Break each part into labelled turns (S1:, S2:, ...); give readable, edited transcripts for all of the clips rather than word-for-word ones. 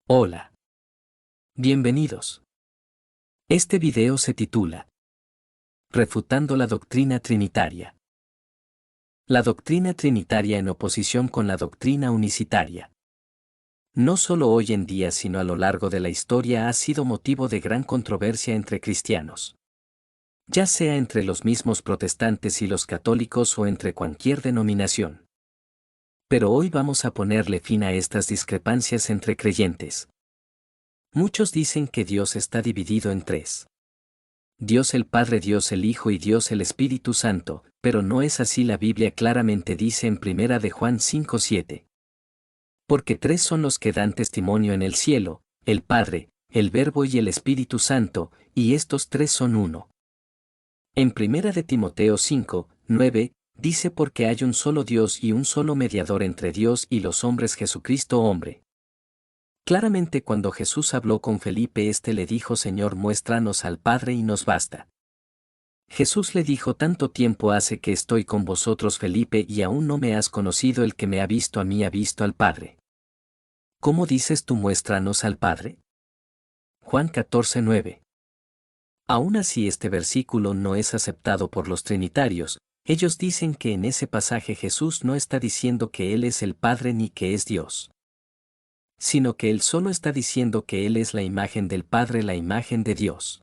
S1: Hola. Bienvenidos. Este video se titula Refutando la doctrina trinitaria. La doctrina trinitaria en oposición con la doctrina unicitaria. No solo hoy en día sino a lo largo de la historia ha sido motivo de gran controversia entre cristianos. Ya sea entre los mismos protestantes y los católicos o entre cualquier denominación. Pero hoy vamos a ponerle fin a estas discrepancias entre creyentes. Muchos dicen que Dios está dividido en tres. Dios el Padre, Dios el Hijo y Dios el Espíritu Santo, pero no es así. La Biblia claramente dice en 1 de Juan 5:7. Porque tres son los que dan testimonio en el cielo, el Padre, el Verbo y el Espíritu Santo, y estos tres son uno. En 1 de Timoteo 5:9, dice porque hay un solo Dios y un solo mediador entre Dios y los hombres, Jesucristo hombre. Claramente cuando Jesús habló con Felipe, éste le dijo: Señor, muéstranos al Padre y nos basta. Jesús le dijo: tanto tiempo hace que estoy con vosotros, Felipe, y aún no me has conocido. El que me ha visto a mí ha visto al Padre. ¿Cómo dices tú muéstranos al Padre? Juan 14:9. Aún así este versículo no es aceptado por los trinitarios. Ellos dicen que en ese pasaje Jesús no está diciendo que Él es el Padre ni que es Dios, sino que Él solo está diciendo que Él es la imagen del Padre, la imagen de Dios.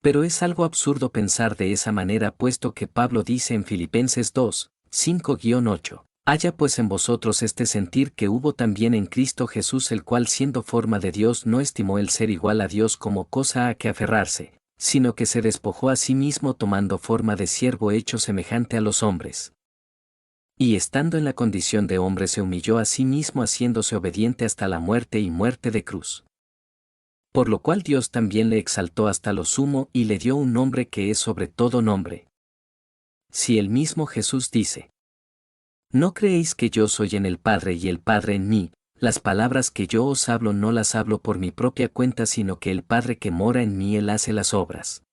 S1: Pero es algo absurdo pensar de esa manera, puesto que Pablo dice en Filipenses 2:5-8, haya pues en vosotros este sentir que hubo también en Cristo Jesús, el cual siendo forma de Dios no estimó el ser igual a Dios como cosa a que aferrarse, sino que se despojó a sí mismo, tomando forma de siervo, hecho semejante a los hombres. Y estando en la condición de hombre se humilló a sí mismo, haciéndose obediente hasta la muerte y muerte de cruz. Por lo cual Dios también le exaltó hasta lo sumo y le dio un nombre que es sobre todo nombre. Si el mismo Jesús dice: ¿no creéis que yo soy en el Padre y el Padre en mí? Las palabras que yo os hablo no las hablo por mi propia cuenta, sino que el Padre que mora en mí, Él hace las obras.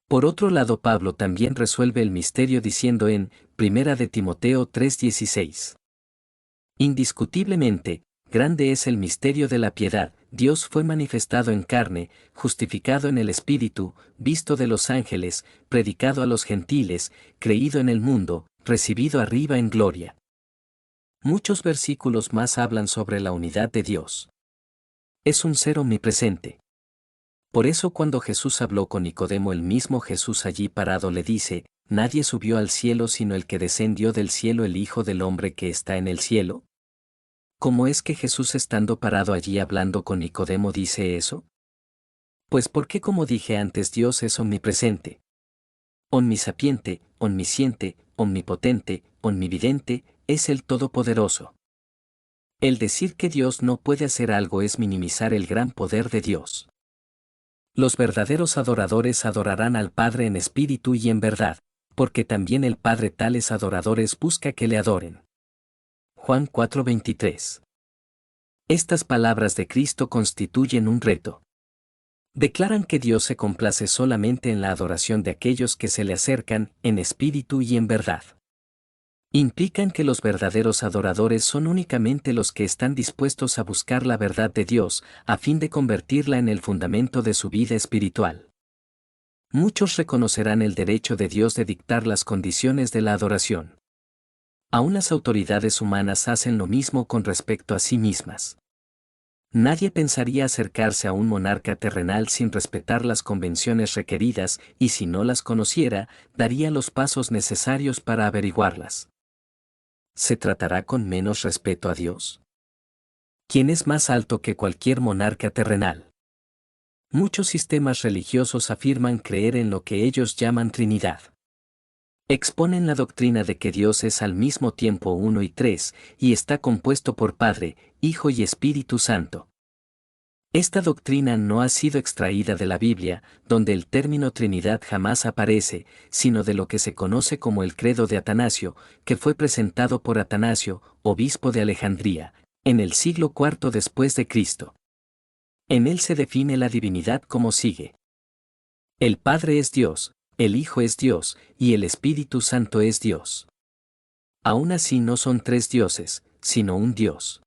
S1: Por otro lado, Pablo también resuelve el misterio diciendo en 1 de Timoteo 3:16. Indiscutiblemente, grande es el misterio de la piedad. Dios fue manifestado en carne, justificado en el Espíritu, visto de los ángeles, predicado a los gentiles, creído en el mundo, recibido arriba en gloria. Muchos versículos más hablan sobre la unidad de Dios. Es un ser omnipresente. Por eso cuando Jesús habló con Nicodemo, el mismo Jesús allí parado le dice: nadie subió al cielo sino el que descendió del cielo, el Hijo del Hombre que está en el cielo. ¿Cómo es que Jesús, estando parado allí hablando con Nicodemo, dice eso? Pues porque, como dije antes, Dios es omnipresente, omnisapiente, omnisciente, omnipotente, omnividente, es el Todopoderoso. El decir que Dios no puede hacer algo es minimizar el gran poder de Dios. Los verdaderos adoradores adorarán al Padre en espíritu y en verdad, porque también el Padre tales adoradores busca que le adoren. Juan 4:23. Estas palabras de Cristo constituyen un reto. Declaran que Dios se complace solamente en la adoración de aquellos que se le acercan en espíritu y en verdad. Implican que los verdaderos adoradores son únicamente los que están dispuestos a buscar la verdad de Dios, a fin de convertirla en el fundamento de su vida espiritual. Muchos reconocerán el derecho de Dios de dictar las condiciones de la adoración. Aún las autoridades humanas hacen lo mismo con respecto a sí mismas. Nadie pensaría acercarse a un monarca terrenal sin respetar las convenciones requeridas, y si no las conociera, daría los pasos necesarios para averiguarlas. ¿Se tratará con menos respeto a Dios? ¿Quién es más alto que cualquier monarca terrenal? Muchos sistemas religiosos afirman creer en lo que ellos llaman Trinidad. Exponen la doctrina de que Dios es al mismo tiempo uno y tres, y está compuesto por Padre, Hijo y Espíritu Santo. Esta doctrina no ha sido extraída de la Biblia, donde el término Trinidad jamás aparece, sino de lo que se conoce como el Credo de Atanasio, que fue presentado por Atanasio, obispo de Alejandría, en el siglo IV después de Cristo. En él se define la divinidad como sigue: el Padre es Dios, el Hijo es Dios, y el Espíritu Santo es Dios. Aún así no son tres dioses, sino un Dios.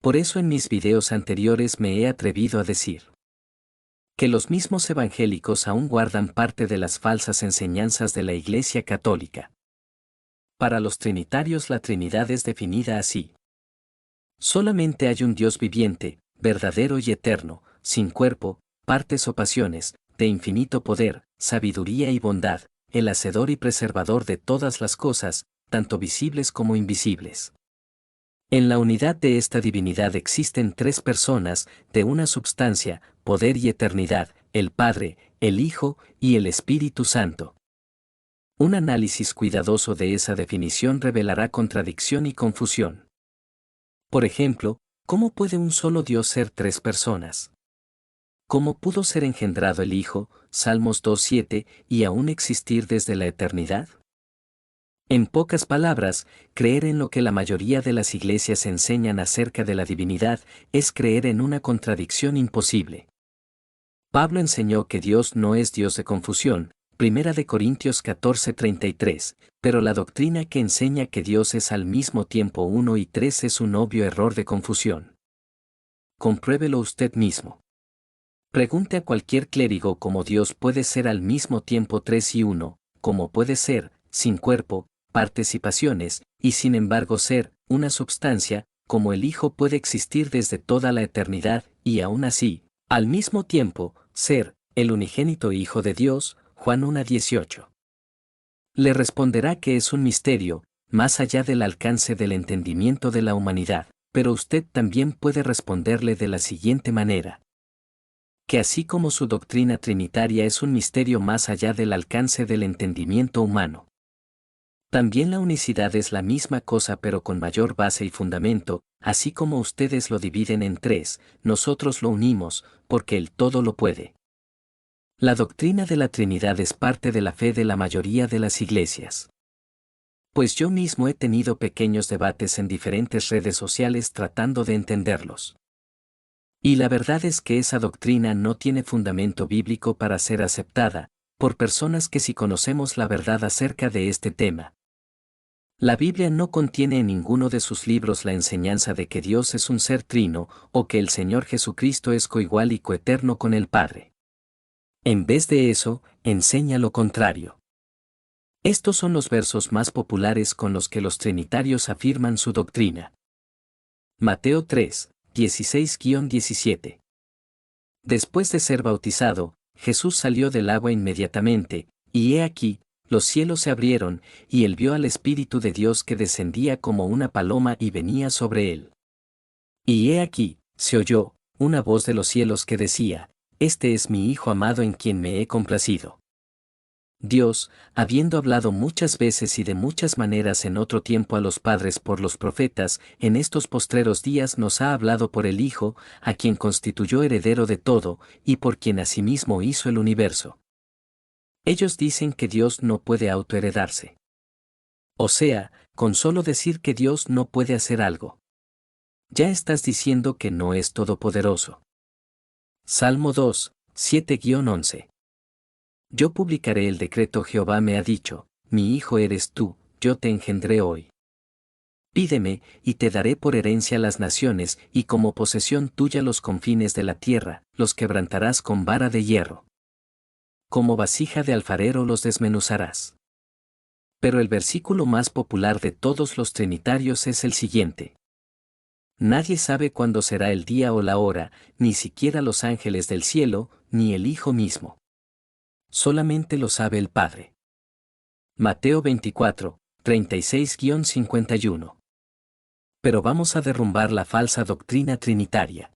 S1: Por eso en mis videos anteriores me he atrevido a decir que los mismos evangélicos aún guardan parte de las falsas enseñanzas de la Iglesia Católica. Para los trinitarios la Trinidad es definida así. Solamente hay un Dios viviente, verdadero y eterno, sin cuerpo, partes o pasiones, de infinito poder, sabiduría y bondad, el hacedor y preservador de todas las cosas, tanto visibles como invisibles. En la unidad de esta divinidad existen tres personas, de una substancia, poder y eternidad, el Padre, el Hijo y el Espíritu Santo. Un análisis cuidadoso de esa definición revelará contradicción y confusión. Por ejemplo, ¿cómo puede un solo Dios ser tres personas? ¿Cómo pudo ser engendrado el Hijo, Salmos 2:7, y aún existir desde la eternidad? En pocas palabras, creer en lo que la mayoría de las iglesias enseñan acerca de la divinidad es creer en una contradicción imposible. Pablo enseñó que Dios no es Dios de confusión, 1 Corintios 14:33, pero la doctrina que enseña que Dios es al mismo tiempo uno y tres es un obvio error de confusión. Compruébelo usted mismo. Pregunte a cualquier clérigo cómo Dios puede ser al mismo tiempo tres y uno, cómo puede ser, sin cuerpo, partes y pasiones, y sin embargo ser, una substancia, como el Hijo puede existir desde toda la eternidad, y aún así, al mismo tiempo, ser, el unigénito Hijo de Dios, Juan 1:18. Le responderá que es un misterio, más allá del alcance del entendimiento de la humanidad, pero usted también puede responderle de la siguiente manera: que así como su doctrina trinitaria es un misterio más allá del alcance del entendimiento humano, también la unicidad es la misma cosa pero con mayor base y fundamento, así como ustedes lo dividen en tres, nosotros lo unimos, porque el todo lo puede. La doctrina de la Trinidad es parte de la fe de la mayoría de las iglesias. Pues yo mismo he tenido pequeños debates en diferentes redes sociales tratando de entenderlos. Y la verdad es que esa doctrina no tiene fundamento bíblico para ser aceptada, por personas que sí conocemos la verdad acerca de este tema. La Biblia no contiene en ninguno de sus libros la enseñanza de que Dios es un ser trino, o que el Señor Jesucristo es coigual y coeterno con el Padre. En vez de eso, enseña lo contrario. Estos son los versos más populares con los que los trinitarios afirman su doctrina. Mateo 3, 16-17. Después de ser bautizado, Jesús salió del agua inmediatamente, y he aquí, los cielos se abrieron, y él vio al Espíritu de Dios que descendía como una paloma y venía sobre él. Y he aquí, se oyó una voz de los cielos que decía: Este es mi Hijo amado en quien me he complacido. Dios, habiendo hablado muchas veces y de muchas maneras en otro tiempo a los padres por los profetas, en estos postreros días nos ha hablado por el Hijo, a quien constituyó heredero de todo, y por quien asimismo hizo el universo. Ellos dicen que Dios no puede autoheredarse. O sea, con solo decir que Dios no puede hacer algo, ya estás diciendo que no es todopoderoso. Salmo 2, 7-11. Yo publicaré el decreto. Jehová me ha dicho: mi hijo eres tú, yo te engendré hoy. Pídeme, y te daré por herencia las naciones, y como posesión tuya los confines de la tierra, los quebrantarás con vara de hierro. Como vasija de alfarero los desmenuzarás. Pero el versículo más popular de todos los trinitarios es el siguiente: nadie sabe cuándo será el día o la hora, ni siquiera los ángeles del cielo, ni el Hijo mismo. Solamente lo sabe el Padre. Mateo 24, 36-51. Pero vamos a derrumbar la falsa doctrina trinitaria.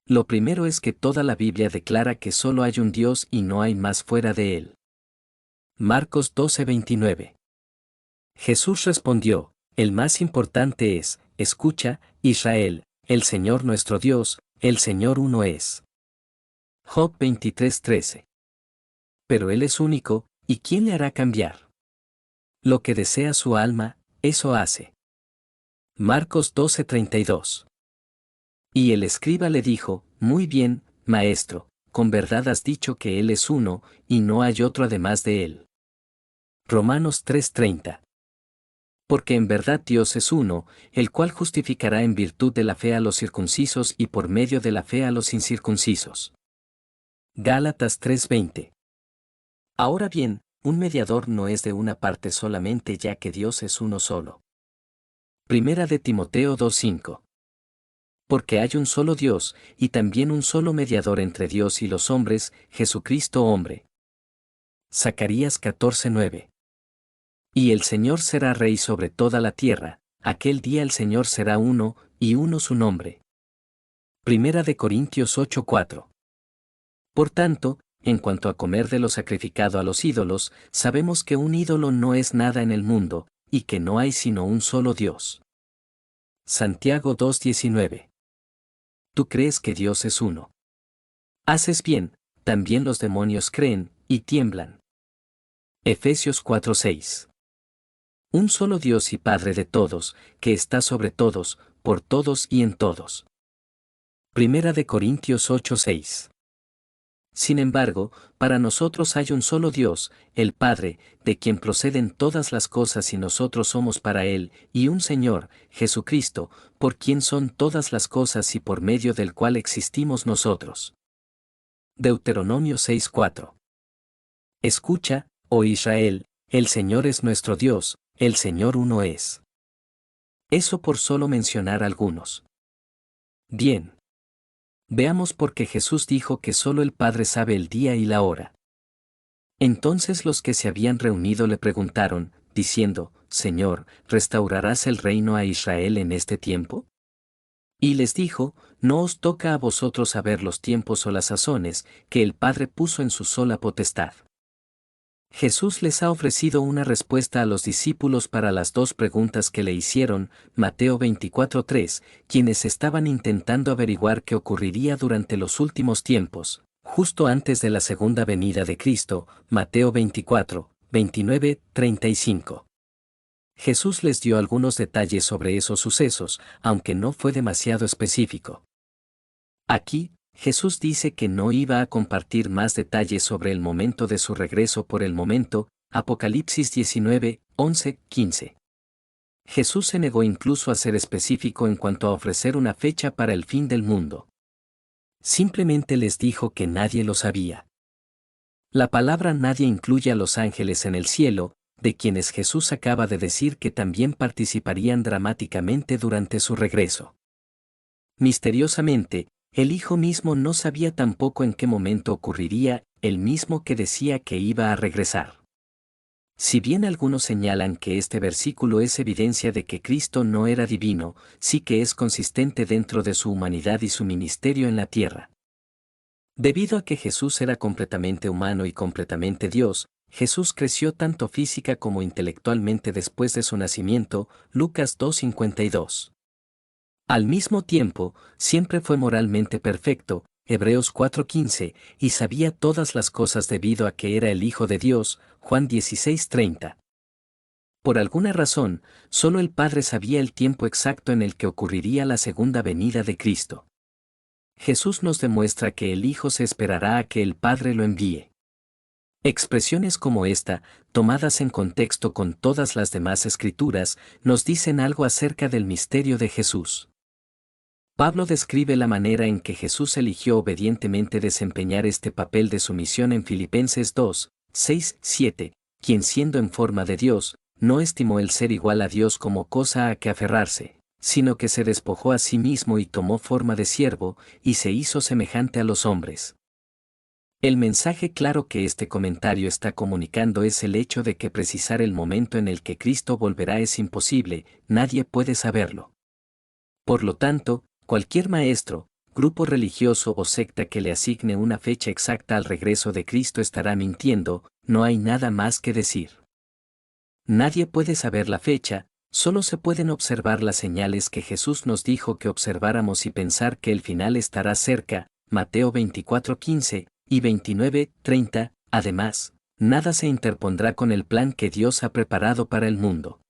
S1: Lo primero es que toda la Biblia declara que solo hay un Dios y no hay más fuera de él. Marcos 12:29. Jesús respondió: el más importante es: escucha, Israel, el Señor nuestro Dios, el Señor uno es. Job 23:13. Pero Él es único, ¿y quién le hará cambiar? Lo que desea su alma, eso hace. Marcos 12:32. Y el escriba le dijo: muy bien, maestro, con verdad has dicho que Él es uno, y no hay otro además de Él. Romanos 3:30. Porque en verdad Dios es uno, el cual justificará en virtud de la fe a los circuncisos y por medio de la fe a los incircuncisos. Gálatas 3:20. Ahora bien, un mediador no es de una parte solamente, ya que Dios es uno solo. Primera de Timoteo 2:5. Porque hay un solo Dios, y también un solo mediador entre Dios y los hombres, Jesucristo hombre. Zacarías 14:9. Y el Señor será rey sobre toda la tierra, aquel día el Señor será uno, y uno su nombre. Primera de Corintios 8:4. Por tanto, en cuanto a comer de lo sacrificado a los ídolos, sabemos que un ídolo no es nada en el mundo, y que no hay sino un solo Dios. Santiago 2:19. Tú crees que Dios es uno. Haces bien, también los demonios creen, y tiemblan. Efesios 4:6. Un solo Dios y Padre de todos, que está sobre todos, por todos y en todos. Primera de Corintios 8:6. Sin embargo, para nosotros hay un solo Dios, el Padre, de quien proceden todas las cosas y nosotros somos para Él, y un Señor, Jesucristo, por quien son todas las cosas y por medio del cual existimos nosotros. Deuteronomio 6:4. Escucha, oh Israel, el Señor es nuestro Dios, el Señor uno es. Eso por solo mencionar algunos. Bien. Veamos por qué Jesús dijo que solo el Padre sabe el día y la hora. Entonces los que se habían reunido le preguntaron, diciendo, Señor, ¿restaurarás el reino a Israel en este tiempo? Y les dijo, no os toca a vosotros saber los tiempos o las sazones que el Padre puso en su sola potestad. Jesús les ha ofrecido una respuesta a los discípulos para las dos preguntas que le hicieron, Mateo 24:3, quienes estaban intentando averiguar qué ocurriría durante los últimos tiempos, justo antes de la segunda venida de Cristo, Mateo 24:29-35. Jesús les dio algunos detalles sobre esos sucesos, aunque no fue demasiado específico. Aquí, Jesús dice que no iba a compartir más detalles sobre el momento de su regreso por el momento, Apocalipsis 19, 11, 15. Jesús se negó incluso a ser específico en cuanto a ofrecer una fecha para el fin del mundo. Simplemente les dijo que nadie lo sabía. La palabra nadie incluye a los ángeles en el cielo, de quienes Jesús acaba de decir que también participarían dramáticamente durante su regreso. Misteriosamente, el Hijo mismo no sabía tampoco en qué momento ocurriría, el mismo que decía que iba a regresar. Si bien algunos señalan que este versículo es evidencia de que Cristo no era divino, sí que es consistente dentro de su humanidad y su ministerio en la tierra. Debido a que Jesús era completamente humano y completamente Dios, Jesús creció tanto física como intelectualmente después de su nacimiento, Lucas 2:52. Al mismo tiempo, siempre fue moralmente perfecto, Hebreos 4:15, y sabía todas las cosas debido a que era el Hijo de Dios, Juan 16:30. Por alguna razón, solo el Padre sabía el tiempo exacto en el que ocurriría la segunda venida de Cristo. Jesús nos demuestra que el Hijo se esperará a que el Padre lo envíe. Expresiones como esta, tomadas en contexto con todas las demás escrituras, nos dicen algo acerca del misterio de Jesús. Pablo describe la manera en que Jesús eligió obedientemente desempeñar este papel de su misión en Filipenses 2, 6, 7, quien siendo en forma de Dios, no estimó el ser igual a Dios como cosa a que aferrarse, sino que se despojó a sí mismo y tomó forma de siervo, y se hizo semejante a los hombres. El mensaje claro que este comentario está comunicando es el hecho de que precisar el momento en el que Cristo volverá es imposible, nadie puede saberlo. Por lo tanto, cualquier maestro, grupo religioso o secta que le asigne una fecha exacta al regreso de Cristo estará mintiendo, no hay nada más que decir. Nadie puede saber la fecha, solo se pueden observar las señales que Jesús nos dijo que observáramos y pensar que el final estará cerca, Mateo 24:15 y 29:30, además, nada se interpondrá con el plan que Dios ha preparado para el mundo.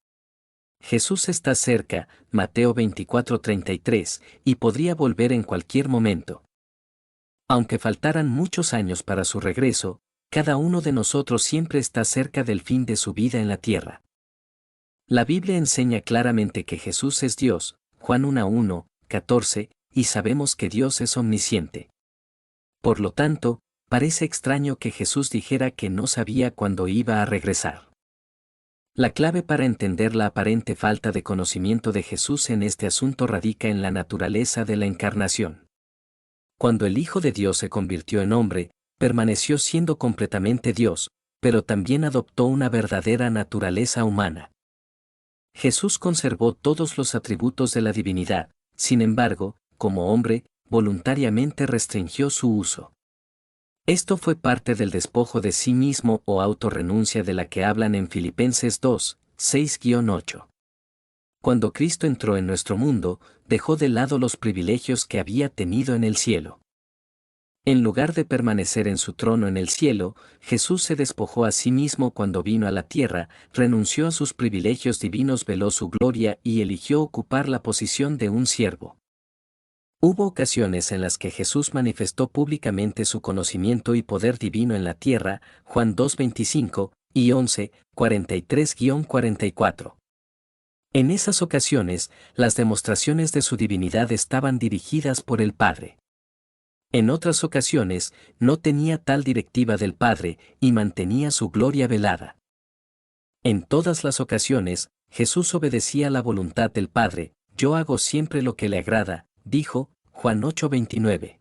S1: Jesús está cerca, Mateo 24:33, y podría volver en cualquier momento. Aunque faltaran muchos años para su regreso, cada uno de nosotros siempre está cerca del fin de su vida en la tierra. La Biblia enseña claramente que Jesús es Dios, Juan 1:1, 14, y sabemos que Dios es omnisciente. Por lo tanto, parece extraño que Jesús dijera que no sabía cuándo iba a regresar. La clave para entender la aparente falta de conocimiento de Jesús en este asunto radica en la naturaleza de la encarnación. Cuando el Hijo de Dios se convirtió en hombre, permaneció siendo completamente Dios, pero también adoptó una verdadera naturaleza humana. Jesús conservó todos los atributos de la divinidad, sin embargo, como hombre, voluntariamente restringió su uso. Esto fue parte del despojo de sí mismo o autorrenuncia de la que hablan en Filipenses 2, 6-8. Cuando Cristo entró en nuestro mundo, dejó de lado los privilegios que había tenido en el cielo. En lugar de permanecer en su trono en el cielo, Jesús se despojó a sí mismo cuando vino a la tierra, renunció a sus privilegios divinos, veló su gloria y eligió ocupar la posición de un siervo. Hubo ocasiones en las que Jesús manifestó públicamente su conocimiento y poder divino en la tierra, Juan 2:25 y 11, 43-44. En esas ocasiones, las demostraciones de su divinidad estaban dirigidas por el Padre. En otras ocasiones, no tenía tal directiva del Padre y mantenía su gloria velada. En todas las ocasiones, Jesús obedecía la voluntad del Padre. Yo hago siempre lo que le agrada, dijo, Juan 8:29.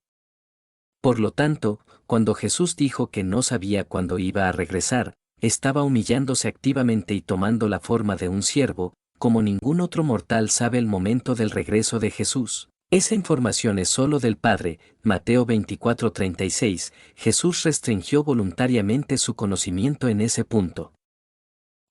S1: Por lo tanto, cuando Jesús dijo que no sabía cuándo iba a regresar, estaba humillándose activamente y tomando la forma de un siervo, como ningún otro mortal sabe el momento del regreso de Jesús. Esa información es solo del Padre. Mateo 24:36. Jesús restringió voluntariamente su conocimiento en ese punto.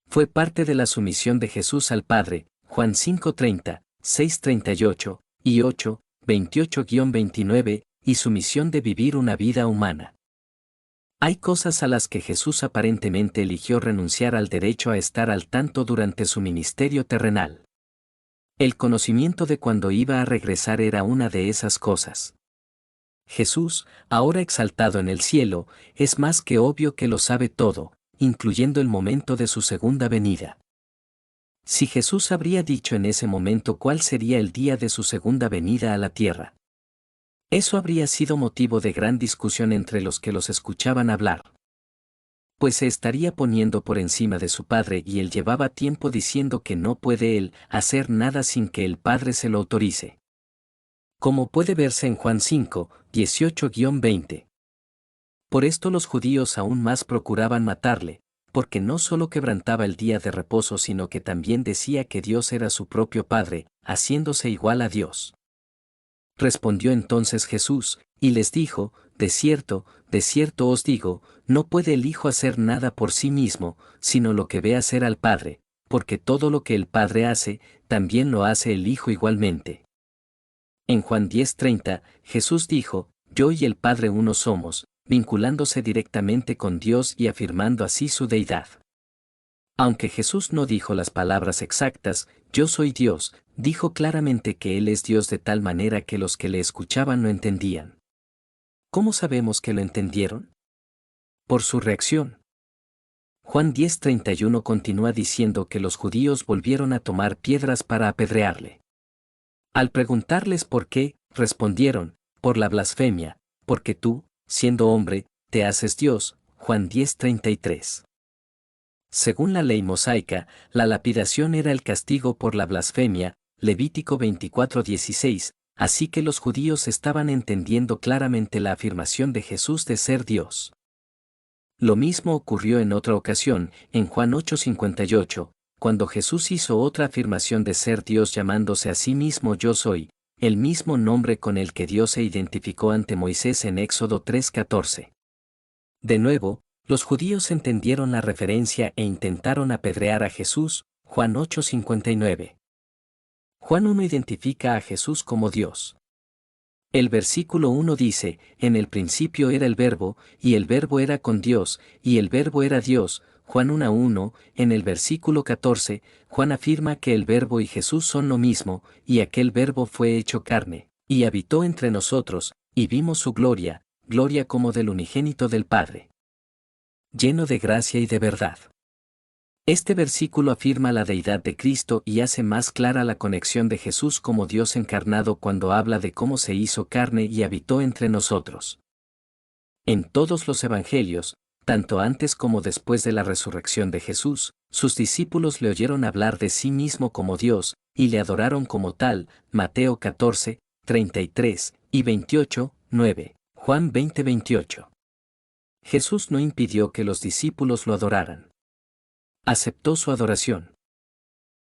S1: Fue parte de la sumisión de Jesús al Padre, Juan 5:30, 6:38 y 8, 28-29, y su misión de vivir una vida humana. Hay cosas a las que Jesús aparentemente eligió renunciar al derecho a estar al tanto durante su ministerio terrenal. El conocimiento de cuándo iba a regresar era una de esas cosas. Jesús, ahora exaltado en el cielo, es más que obvio que lo sabe todo, incluyendo el momento de su segunda venida. Si Jesús habría dicho en ese momento cuál sería el día de su segunda venida a la tierra, eso habría sido motivo de gran discusión entre los que los escuchaban hablar. Pues se estaría poniendo por encima de su Padre y él llevaba tiempo diciendo que no puede él hacer nada sin que el Padre se lo autorice. Como puede verse en Juan 5, 18-20. Por esto los judíos aún más procuraban matarle, porque no solo quebrantaba el día de reposo sino que también decía que Dios era su propio Padre, haciéndose igual a Dios. Respondió entonces Jesús, y les dijo, de cierto os digo, no puede el Hijo hacer nada por sí mismo, sino lo que ve hacer al Padre, porque todo lo que el Padre hace, también lo hace el Hijo igualmente. En Juan 10:30, Jesús dijo, yo y el Padre uno somos, vinculándose directamente con Dios y afirmando así su deidad. Aunque Jesús no dijo las palabras exactas, yo soy Dios, dijo claramente que Él es Dios de tal manera que los que le escuchaban lo entendían. ¿Cómo sabemos que lo entendieron? Por su reacción. Juan 10:31 continúa diciendo que los judíos volvieron a tomar piedras para apedrearle. Al preguntarles por qué, respondieron, por la blasfemia, porque tú, siendo hombre, te haces Dios, Juan 10:33. Según la ley mosaica, la lapidación era el castigo por la blasfemia, Levítico 24:16, así que los judíos estaban entendiendo claramente la afirmación de Jesús de ser Dios. Lo mismo ocurrió en otra ocasión, en Juan 8:58, cuando Jesús hizo otra afirmación de ser Dios llamándose a sí mismo Yo soy, el mismo nombre con el que Dios se identificó ante Moisés en Éxodo 3:14. De nuevo, los judíos entendieron la referencia e intentaron apedrear a Jesús, Juan 8:59. Juan 1 identifica a Jesús como Dios. El versículo 1 dice, en el principio era el Verbo, y el Verbo era con Dios, y el Verbo era Dios, Juan 1:1, en el versículo 14, Juan afirma que el Verbo y Jesús son lo mismo, y aquel Verbo fue hecho carne, y habitó entre nosotros, y vimos su gloria, gloria como del unigénito del Padre, lleno de gracia y de verdad. Este versículo afirma la deidad de Cristo y hace más clara la conexión de Jesús como Dios encarnado cuando habla de cómo se hizo carne y habitó entre nosotros. En todos los evangelios, tanto antes como después de la resurrección de Jesús, sus discípulos le oyeron hablar de sí mismo como Dios, y le adoraron como tal, Mateo 14, 33 y 28, 9, Juan 20, 28. Jesús no impidió que los discípulos lo adoraran. Aceptó su adoración.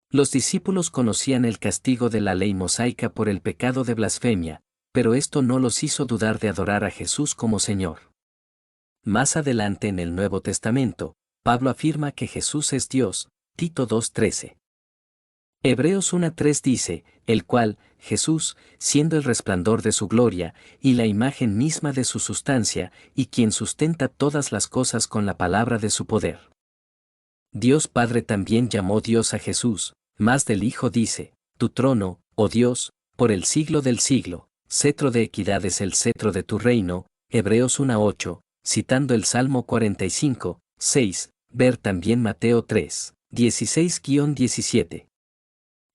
S1: Los discípulos conocían el castigo de la ley mosaica por el pecado de blasfemia, pero esto no los hizo dudar de adorar a Jesús como Señor. Más adelante en el Nuevo Testamento, Pablo afirma que Jesús es Dios, Tito 2:13. Hebreos 1:3 dice, el cual, Jesús, siendo el resplandor de su gloria, y la imagen misma de su sustancia, y quien sustenta todas las cosas con la palabra de su poder. Dios Padre también llamó Dios a Jesús, más del Hijo dice, tu trono, oh Dios, por el siglo del siglo, cetro de equidad es el cetro de tu reino, Hebreos 1:8, citando el Salmo 45, 6, ver también Mateo 3, 16-17.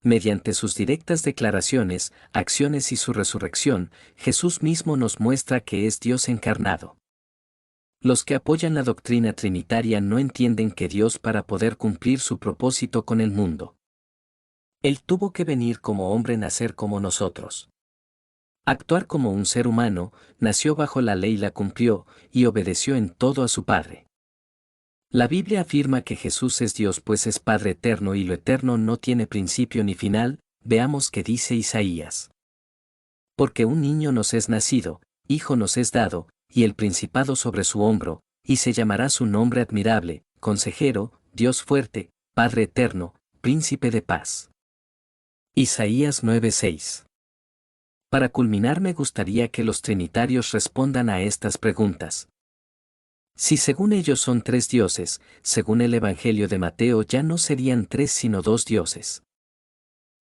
S1: Mediante sus directas declaraciones, acciones y su resurrección, Jesús mismo nos muestra que es Dios encarnado. Los que apoyan la doctrina trinitaria no entienden que Dios para poder cumplir su propósito con el mundo. Él tuvo que venir como hombre, nacer como nosotros. Actuar como un ser humano, nació bajo la ley, la cumplió, y obedeció en todo a su Padre. La Biblia afirma que Jesús es Dios pues es Padre eterno y lo eterno no tiene principio ni final, veamos qué dice Isaías. Porque un niño nos es nacido, hijo nos es dado, y el principado sobre su hombro, y se llamará su nombre admirable, consejero, Dios fuerte, Padre eterno, príncipe de paz. Isaías 9:6. Para culminar me gustaría que los trinitarios respondan a estas preguntas. Si según ellos son tres dioses, según el Evangelio de Mateo ya no serían tres sino dos dioses.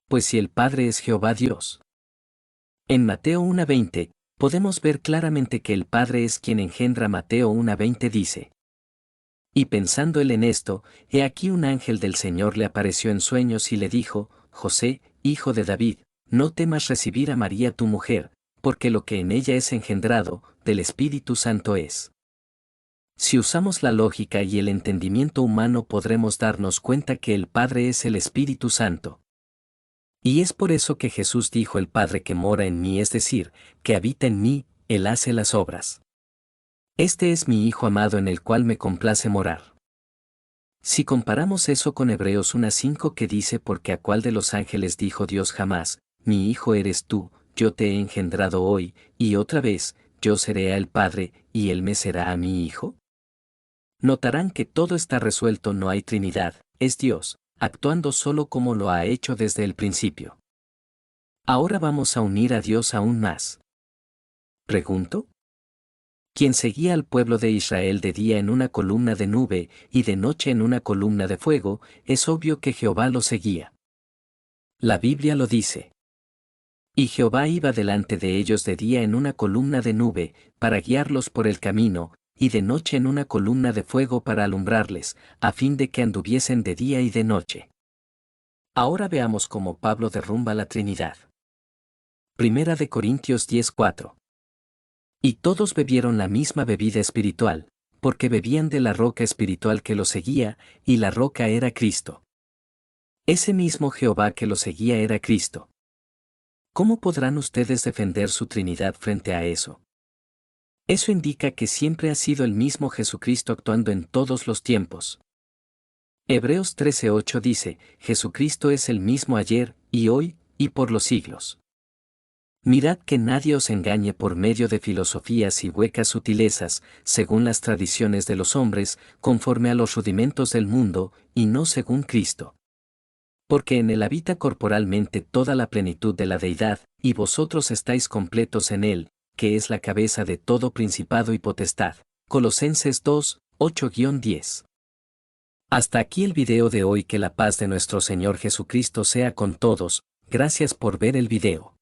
S1: Pues si el Padre es Jehová Dios. En Mateo 1:20, podemos ver claramente que el Padre es quien engendra. Mateo 1:20 dice. Y pensando él en esto, he aquí un ángel del Señor le apareció en sueños y le dijo, José, hijo de David, no temas recibir a María tu mujer, porque lo que en ella es engendrado, del Espíritu Santo es. Si usamos la lógica y el entendimiento humano podremos darnos cuenta que el Padre es el Espíritu Santo. Y es por eso que Jesús dijo el Padre que mora en mí, es decir, que habita en mí, Él hace las obras. Este es mi Hijo amado en el cual me complace morar. Si comparamos eso con Hebreos 1:5 que dice porque a cuál de los ángeles dijo Dios jamás, mi Hijo eres tú, yo te he engendrado hoy, y otra vez, yo seré a el Padre, y Él me será a mi Hijo. Notarán que todo está resuelto, no hay Trinidad, es Dios, actuando solo como lo ha hecho desde el principio. Ahora vamos a unir a Dios aún más. Pregunto. ¿Quién seguía al pueblo de Israel de día en una columna de nube y de noche en una columna de fuego? Es obvio que Jehová lo seguía. La Biblia lo dice. Y Jehová iba delante de ellos de día en una columna de nube, para guiarlos por el camino, y de noche en una columna de fuego para alumbrarles, a fin de que anduviesen de día y de noche. Ahora veamos cómo Pablo derrumba la Trinidad. Primera de Corintios 10:4. Y todos bebieron la misma bebida espiritual, porque bebían de la roca espiritual que los seguía, y la roca era Cristo. Ese mismo Jehová que los seguía era Cristo. ¿Cómo podrán ustedes defender su Trinidad frente a eso? Eso indica que siempre ha sido el mismo Jesucristo actuando en todos los tiempos. Hebreos 13:8 dice, Jesucristo es el mismo ayer, y hoy, y por los siglos. Mirad que nadie os engañe por medio de filosofías y huecas sutilezas, según las tradiciones de los hombres, conforme a los rudimentos del mundo, y no según Cristo. Porque en él habita corporalmente toda la plenitud de la deidad, y vosotros estáis completos en él, que es la cabeza de todo principado y potestad. Colosenses 2, 8-10. Hasta aquí el video de hoy. Que la paz de nuestro Señor Jesucristo sea con todos. Gracias por ver el video.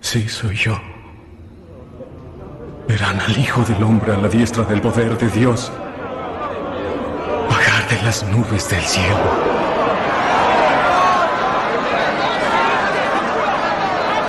S2: Sí, soy yo. Verán al Hijo del Hombre a la diestra del poder de Dios, bajar de las nubes del cielo.